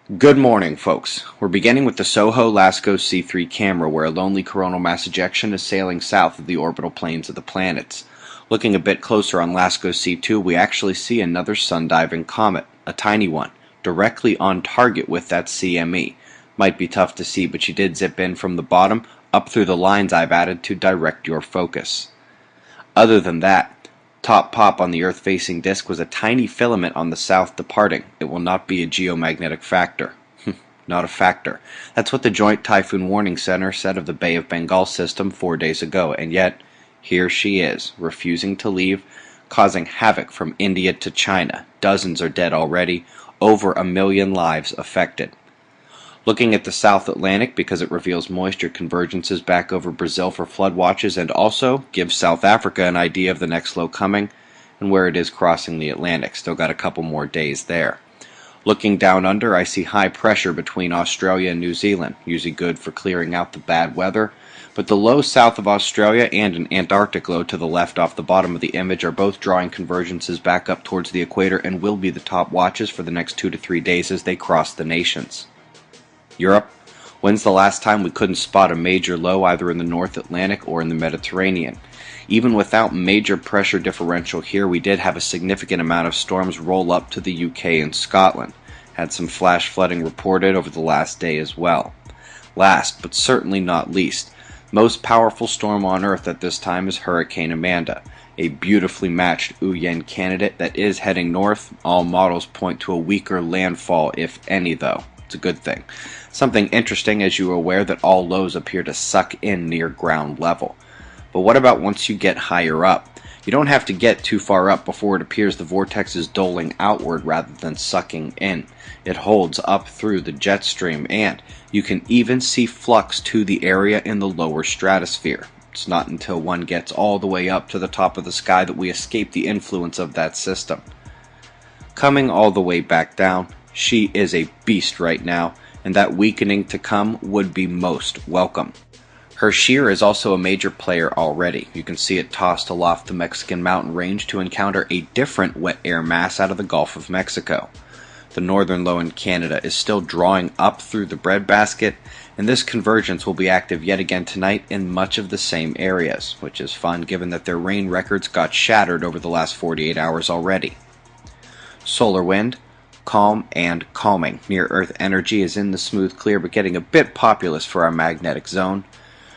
Good morning, folks. We're beginning with the SOHO LASCO C3 camera, where a lonely coronal mass ejection is sailing south of the orbital planes of the planets. Looking a bit closer on LASCO C2, we actually see another sun-diving comet, a tiny one, directly on target with that CME. Might be tough to see, but she did zip in from the bottom, up through the lines I've added to direct your focus. Other than that, top pop on the Earth-facing disk was a tiny filament on the south departing. It will not be a geomagnetic factor. Not a factor. That's what the Joint Typhoon Warning Center said of the Bay of Bengal system 4 days ago, and yet, here she is, refusing to leave, causing havoc from India to China. Dozens are dead already, over 1 million lives affected. Looking at the South Atlantic because it reveals moisture convergences back over Brazil for flood watches and also gives South Africa an idea of the next low coming and where it is crossing the Atlantic. Still got a couple more days there. Looking down under, I see high pressure between Australia and New Zealand, usually good for clearing out the bad weather, but the low south of Australia and an Antarctic low to the left off the bottom of the image are both drawing convergences back up towards the equator and will be the top watches for the next 2 to 3 days as they cross the nations. Europe, when's the last time we couldn't spot a major low either in the North Atlantic or in the Mediterranean? Even without major pressure differential here, we did have a significant amount of storms roll up to the UK and Scotland. Had some flash flooding reported over the last day as well. Last, but certainly not least, most powerful storm on Earth at this time is Hurricane Amanda, a beautifully matched Uyen candidate that is heading north. All models point to a weaker landfall, if any, though. It's a good thing. Something interesting, as you are aware, that all lows appear to suck in near ground level. But what about once you get higher up? You don't have to get too far up before it appears the vortex is doling outward rather than sucking in. It holds up through the jet stream, and you can even see flux to the area in the lower stratosphere. It's not until one gets all the way up to the top of the sky that we escape the influence of that system. Coming all the way back down, she is a beast right now, and that weakening to come would be most welcome. Her shear is also a major player already. You can see it tossed aloft the Mexican mountain range to encounter a different wet air mass out of the Gulf of Mexico. The northern low in Canada is still drawing up through the breadbasket, and this convergence will be active yet again tonight in much of the same areas, which is fun given that their rain records got shattered over the last 48 hours already. Solar wind, calm and calming. Near-Earth energy is in the smooth clear but getting a bit populous for our magnetic zone.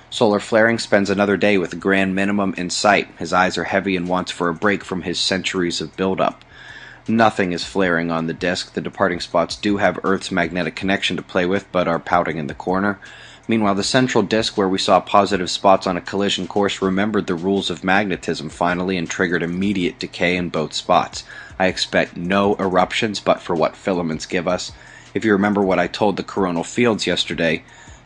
Solar flaring spends another day with the grand minimum in sight. His eyes are heavy and wants for a break from his centuries of buildup. Nothing is flaring on the disk. The departing spots do have Earth's magnetic connection to play with but are pouting in the corner. Meanwhile, the central disk, where we saw positive spots on a collision course, remembered the rules of magnetism finally and triggered immediate decay in both spots. I expect no eruptions but for what filaments give us. If you remember what I told the coronal fields yesterday,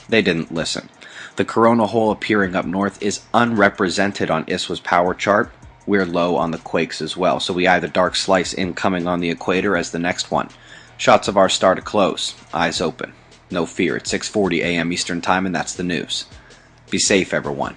they didn't listen. The coronal hole appearing up north is unrepresented on ISWA's power chart. We're low on the quakes as well, so we either dark slice incoming on the equator as the next one. Shots of our star to close. Eyes open. No fear, it's 6:40 a.m. Eastern Time, and that's the news. Be safe, everyone.